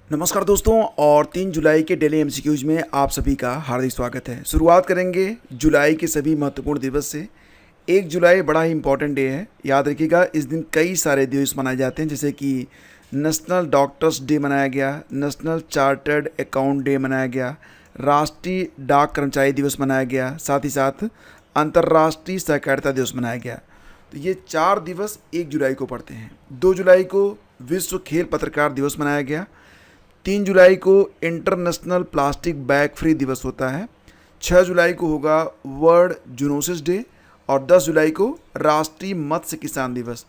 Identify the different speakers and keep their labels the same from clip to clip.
Speaker 1: नमस्कार दोस्तों, और 3 जुलाई के डेली एमसीक्यूज में आप सभी का हार्दिक स्वागत है। शुरुआत करेंगे जुलाई के सभी महत्वपूर्ण दिवस से। 1 जुलाई बड़ा ही इंपॉर्टेंट डे है, याद रखिएगा। इस दिन कई सारे दिवस मनाए जाते हैं, जैसे कि नेशनल डॉक्टर्स डे मनाया गया, नेशनल चार्टर्ड अकाउंट डे मनाया गया, राष्ट्रीय डाक कर्मचारी दिवस मनाया गया, साथ ही साथ अंतर्राष्ट्रीय सहकारिता दिवस मनाया गया। तो ये 4 दिवस 1 जुलाई को पड़ते हैं। 2 जुलाई को विश्व खेल पत्रकार दिवस मनाया गया। 3 जुलाई को इंटरनेशनल प्लास्टिक बैग फ्री दिवस होता है। 6 जुलाई को होगा वर्ल्ड जूनोसिस डे, और 10 जुलाई को राष्ट्रीय मत्स्य किसान दिवस।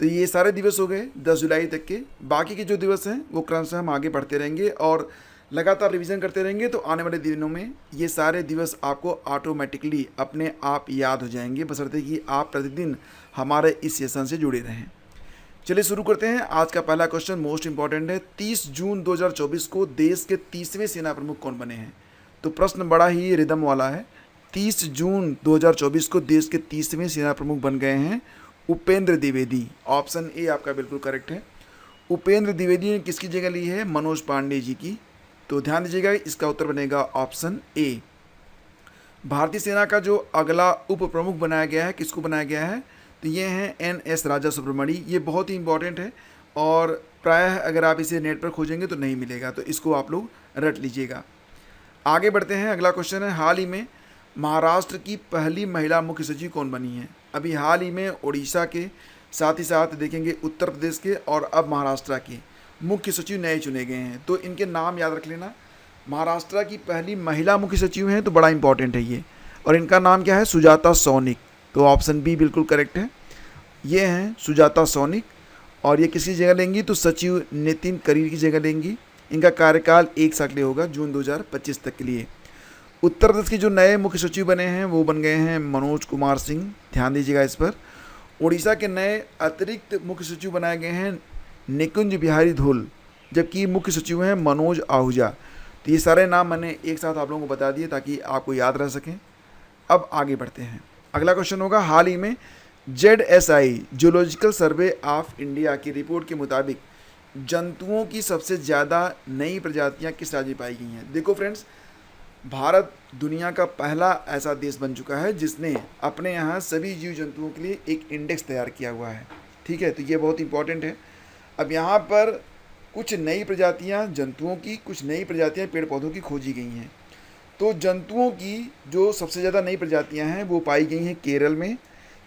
Speaker 1: तो ये सारे दिवस हो गए 10 जुलाई तक के। बाकी के जो दिवस हैं वो क्रमशः हम आगे बढ़ते रहेंगे और लगातार रिवीजन करते रहेंगे, तो आने वाले दिनों में ये सारे दिवस आपको ऑटोमेटिकली अपने आप याद हो जाएंगे, बशर्ते कि आप प्रतिदिन हमारे इस सेशन से जुड़े रहें। चलिए शुरू करते हैं। आज का पहला क्वेश्चन मोस्ट इंपॉर्टेंट है। 30 जून 2024 को देश के 30वें सेना प्रमुख कौन बने हैं? तो प्रश्न बड़ा ही रिदम वाला है। 30 जून 2024 को देश के 30वें सेना प्रमुख बन गए हैं उपेंद्र द्विवेदी। ऑप्शन ए आपका बिल्कुल करेक्ट है। उपेंद्र द्विवेदी ने किसकी जगह ली है? मनोज पांडे जी की। तो ध्यान दीजिएगा, इसका उत्तर बनेगा ऑप्शन ए। भारतीय सेना का जो अगला उप प्रमुख बनाया गया है, किसको बनाया गया है? तो ये हैं NS राजा सुब्रमणी। ये बहुत ही इंपॉर्टेंट है और प्रायः अगर आप इसे नेट पर खोजेंगे तो नहीं मिलेगा, तो इसको आप लोग रट लीजिएगा। आगे बढ़ते हैं। अगला क्वेश्चन है, हाल ही में महाराष्ट्र की पहली महिला मुख्य सचिव कौन बनी है? अभी हाल ही में उड़ीसा के, साथ ही साथ देखेंगे उत्तर प्रदेश के, और अब महाराष्ट्र के मुख्य सचिव नए चुने गए हैं। तो इनके नाम याद रख लेना। महाराष्ट्र की पहली महिला मुख्य सचिव हैं, तो बड़ा इंपॉर्टेंट है ये। और इनका नाम क्या है? सुजाता सौनिक। तो ऑप्शन बी बिल्कुल करेक्ट है। ये हैं सुजाता सौनिक, और ये किसकी जगह लेंगी? तो सचिव नितिन करीर की जगह लेंगी। इनका कार्यकाल 1 साल के लिए होगा, जून 2025 तक के लिए। उत्तर प्रदेश के जो नए मुख्य सचिव बने हैं वो बन गए हैं मनोज कुमार सिंह। ध्यान दीजिएगा इस पर। उड़ीसा के नए अतिरिक्त मुख्य सचिव बनाए गए हैं निकुंज बिहारी धुल, जबकि मुख्य सचिव हैं मनोज आहूजा। तो ये सारे नाम मैंने एक साथ आप लोगों को बता दिए ताकि आपको याद रह सकें। अब आगे बढ़ते हैं। अगला क्वेश्चन होगा, हाल ही में ZSI zoological survey of India की रिपोर्ट के मुताबिक जंतुओं की सबसे ज़्यादा नई प्रजातियां किस राज्य में पाई गई हैं? देखो फ्रेंड्स, भारत दुनिया का पहला ऐसा देश बन चुका है जिसने अपने यहाँ सभी जीव जंतुओं के लिए एक इंडेक्स तैयार किया हुआ है। ठीक है, तो ये बहुत इंपॉर्टेंट है। अब यहाँ पर कुछ नई प्रजातियाँ जंतुओं की, कुछ नई प्रजातियाँ पेड़ पौधों की खोजी गई हैं। तो जंतुओं की जो सबसे ज़्यादा नई प्रजातियां हैं वो पाई गई हैं केरल में,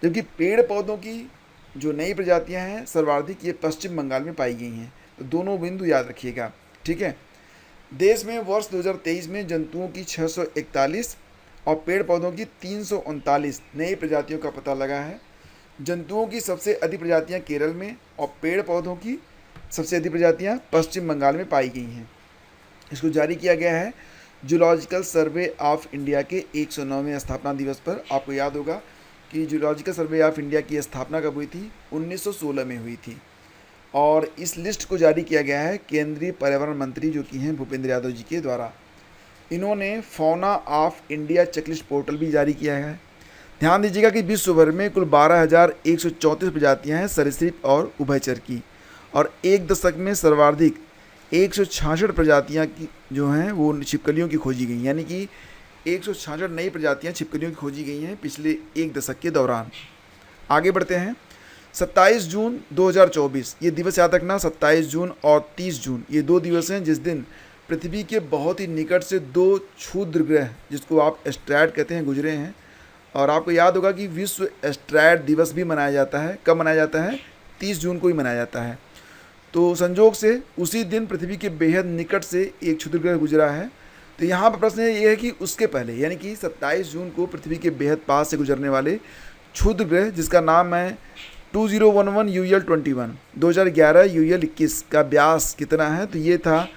Speaker 1: जबकि पेड़ पौधों की जो नई प्रजातियां हैं सर्वाधिक ये पश्चिम बंगाल में पाई गई हैं। तो दोनों बिंदु याद रखिएगा, ठीक है। देश में वर्ष 2023 में जंतुओं की 641 और पेड़ पौधों की 339 नई प्रजातियों का पता लगा है। जंतुओं की सबसे अधिक प्रजातियाँ केरल में और पेड़ पौधों की सबसे अधिक प्रजातियाँ पश्चिम बंगाल में पाई गई हैं। इसको जारी किया गया है जूलॉजिकल सर्वे ऑफ इंडिया के 109वें स्थापना दिवस पर। आपको याद होगा कि जूलॉजिकल सर्वे ऑफ इंडिया की स्थापना कब हुई थी? 1916 में हुई थी। और इस लिस्ट को जारी किया गया है केंद्रीय पर्यावरण मंत्री जो कि हैं भूपेंद्र यादव जी के द्वारा। इन्होंने fauna of India checklist portal भी जारी किया है। ध्यान दीजिएगा कि विश्व भर में कुल 12,134 प्रजातियाँ हैं सरीसृप और उभयचर की, और एक दशक में सर्वाधिक 166 प्रजातियाँ की जो हैं वो छिपकलियों की खोजी गई, यानी कि 166 नई प्रजातियाँ छिपकलियों की खोजी गई हैं पिछले एक दशक के दौरान। आगे बढ़ते हैं। 27 जून 2024 ये दिवस याद रखना। 27 जून और 30 जून ये 2 दिवस हैं जिस दिन पृथ्वी के बहुत ही निकट से 2 क्षुद्र ग्रह, जिसको आप एस्ट्रॉयड कहते हैं, गुजरे हैं। और आपको याद होगा कि विश्व एस्ट्रॉयड दिवस भी मनाया जाता है। कब मनाया जाता है? 30 जून को ही मनाया जाता है। तो संजोग से उसी दिन पृथ्वी के बेहद निकट से एक क्षुद्र ग्रह गुजरा है। तो यहाँ पर प्रश्न ये है कि उसके पहले, यानी कि 27 जून को पृथ्वी के बेहद पास से गुजरने वाले क्षुद्र ग्रह, जिसका नाम है 2011 UL21 2011 UL21 का व्यास कितना है? तो ये था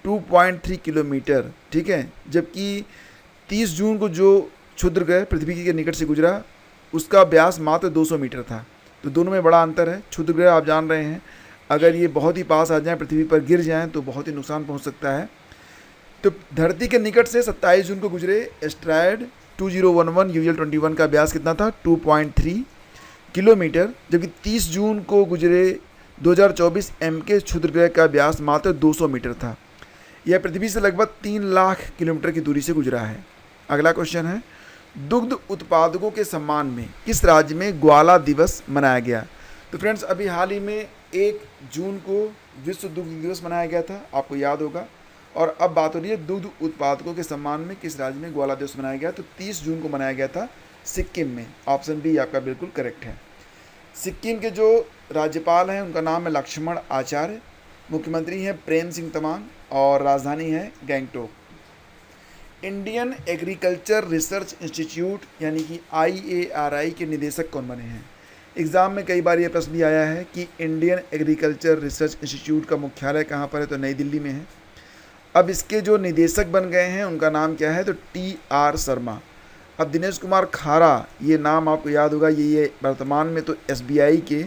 Speaker 1: 2.3 किलोमीटर। ठीक है, जबकि 30 जून को जो क्षुद्र ग्रह पृथ्वी के निकट से गुजरा उसका व्यास मात्र 200 मीटर था। तो दोनों में बड़ा अंतर है। क्षुद्र ग्रह आप जान रहे हैं, अगर ये बहुत ही पास आ जाएं, पृथ्वी पर गिर जाएं तो बहुत ही नुकसान पहुंच सकता है। तो धरती के निकट से 27 जून को गुजरे एस्ट्रॉयड 2011 UL21 का व्यास कितना था? 2.3 किलोमीटर, जबकि 30 जून को गुजरे 2024 MK क्षुद्र ग्रह का व्यास मात्र 200 मीटर था। यह पृथ्वी से लगभग 3 लाख किलोमीटर की दूरी से गुजरा है। अगला क्वेश्चन है, दुग्ध उत्पादकों के सम्मान में किस राज्य में ग्वाला दिवस मनाया गया? तो फ्रेंड्स, अभी हाल ही में 1 जून को विश्व दुग्ध दिवस मनाया गया था, आपको याद होगा। और अब बात हो रही है दुग्ध उत्पादकों के सम्मान में किस राज्य में ग्वाला दिवस मनाया गया? तो 30 जून को मनाया गया था सिक्किम में। ऑप्शन बी आपका बिल्कुल करेक्ट है। सिक्किम के जो राज्यपाल हैं उनका नाम है लक्ष्मण आचार्य, मुख्यमंत्री हैं प्रेम सिंह तमांग और राजधानी है Gangtok. Indian agriculture research institute यानी कि IARI के निदेशक कौन बने हैं? एग्ज़ाम में कई बार ये प्रश्न भी आया है कि इंडियन एग्रीकल्चर रिसर्च इंस्टीट्यूट का मुख्यालय कहाँ पर है? तो नई दिल्ली में है। अब इसके जो निदेशक बन गए हैं उनका नाम क्या है? तो TR शर्मा। अब दिनेश कुमार खारा, ये नाम आपको याद होगा, ये वर्तमान में तो SBI के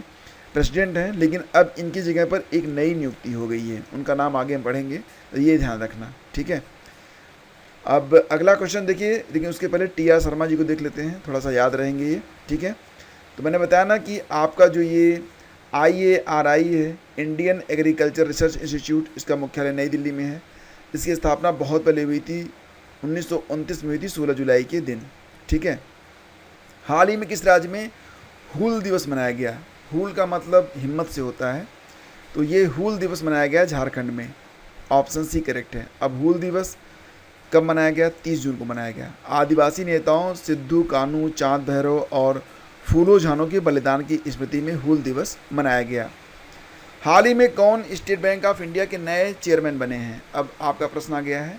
Speaker 1: प्रेसिडेंट हैं, लेकिन अब इनकी जगह पर एक नई नियुक्ति हो गई है, उनका नाम आगे हम पढ़ेंगे, तो ये ध्यान रखना, ठीक है। अब अगला क्वेश्चन देखिए, लेकिन उसके पहले TR शर्मा जी को देख लेते हैं, थोड़ा सा याद रहेंगे ये, ठीक है। तो मैंने बताया ना कि आपका जो ये IARI है, इंडियन एग्रीकल्चर रिसर्च इंस्टीट्यूट, इसका मुख्यालय नई दिल्ली में है। इसकी स्थापना बहुत पहले हुई थी, 1929 में हुई थी, 16 जुलाई के दिन, ठीक है। हाल ही में किस राज्य में हूल दिवस मनाया गया? हूल का मतलब हिम्मत से होता है, तो ये हूल दिवस मनाया गया झारखंड में। ऑप्शन सी करेक्ट है। अब हूल दिवस कब मनाया गया? 30 जून को मनाया गया। आदिवासी नेताओं सिद्धू कान्हू, चांद भैरव और फूलो झानो के बलिदान की स्मृति में हूल दिवस मनाया गया। हाल ही में कौन स्टेट बैंक ऑफ इंडिया के नए चेयरमैन बने हैं? अब आपका प्रश्न आ गया है,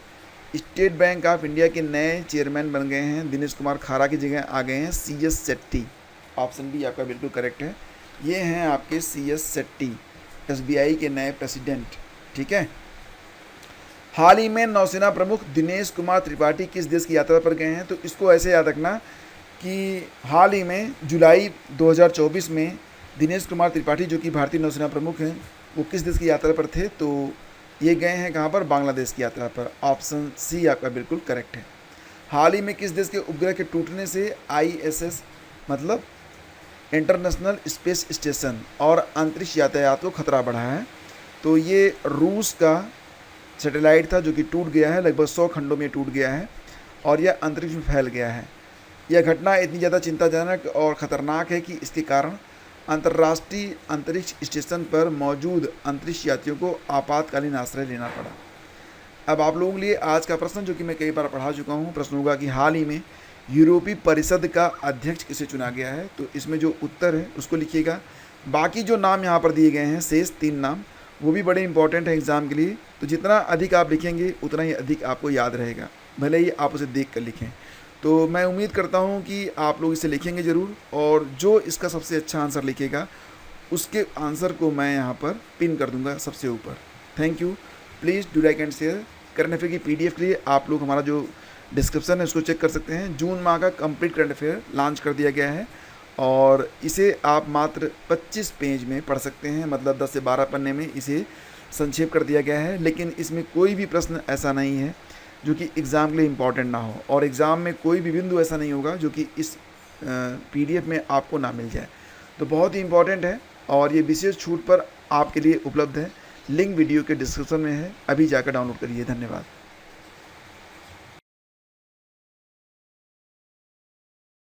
Speaker 1: स्टेट बैंक ऑफ इंडिया के नए चेयरमैन बन गए हैं, दिनेश कुमार खारा की जगह आ गए हैं CS सेट्टी। ऑप्शन बी आपका बिल्कुल करेक्ट है। ये हैं आपके CS सेट्टी, SBI के नए प्रेसिडेंट, ठीक है। हाल ही में नौसेना प्रमुख दिनेश कुमार त्रिपाठी किस देश की यात्रा पर गए हैं? तो इसको ऐसे याद रखना कि हाल ही में जुलाई 2024 में दिनेश कुमार त्रिपाठी, जो कि भारतीय नौसेना प्रमुख हैं, वो किस देश की यात्रा पर थे? तो ये गए हैं कहाँ पर? बांग्लादेश की यात्रा पर। ऑप्शन सी आपका बिल्कुल करेक्ट है। हाल ही में किस देश के उपग्रह के टूटने से ISS मतलब इंटरनेशनल स्पेस स्टेशन और अंतरिक्ष यातायात को खतरा बढ़ा है? तो ये रूस का सैटेलाइट था जो कि टूट गया है, लगभग 100 खंडों में टूट गया है और यह अंतरिक्ष में फैल गया है। यह घटना इतनी ज़्यादा चिंताजनक और ख़तरनाक है कि इसके कारण अंतर्राष्ट्रीय अंतरिक्ष स्टेशन पर मौजूद अंतरिक्ष यात्रियों को आपातकालीन आश्रय लेना पड़ा। अब आप लोगों के लिए आज का प्रश्न, जो कि मैं कई बार पढ़ा चुका हूँ, प्रश्न होगा कि हाल ही में यूरोपीय परिषद का अध्यक्ष किसे चुना गया है? तो इसमें जो उत्तर है उसको लिखिएगा। बाकी जो नाम यहाँ पर दिए गए हैं, शेष 3 नाम, वो भी बड़े इंपॉर्टेंट है एग्ज़ाम के लिए। तो जितना अधिक आप लिखेंगे उतना ही अधिक आपको याद रहेगा, भले ही आप उसे देख कर लिखें। तो मैं उम्मीद करता हूँ कि आप लोग इसे लिखेंगे ज़रूर, और जो इसका सबसे अच्छा आंसर लिखेगा उसके आंसर को मैं यहाँ पर पिन कर दूँगा सबसे ऊपर। Thank you. Please do like and share. Current affair की PDF के लिए आप लोग हमारा जो डिस्क्रिप्शन है उसको चेक कर सकते हैं। जून माह का कंप्लीट करंट अफेयर लॉन्च कर दिया गया है और इसे आप मात्र 25 पेज में पढ़ सकते हैं, मतलब 10 से 12 पन्ने में इसे संक्षेप कर दिया गया है। लेकिन इसमें कोई भी प्रश्न ऐसा नहीं है जो कि एग्ज़ाम के लिए इम्पॉर्टेंट ना हो, और एग्ज़ाम में कोई भी बिंदु ऐसा नहीं होगा जो कि इस PDF में आपको ना मिल जाए। तो बहुत ही इम्पॉर्टेंट है और ये विशेष छूट पर आपके लिए उपलब्ध है। लिंक वीडियो के डिस्क्रिप्शन में है, अभी जाकर डाउनलोड करिए। धन्यवाद।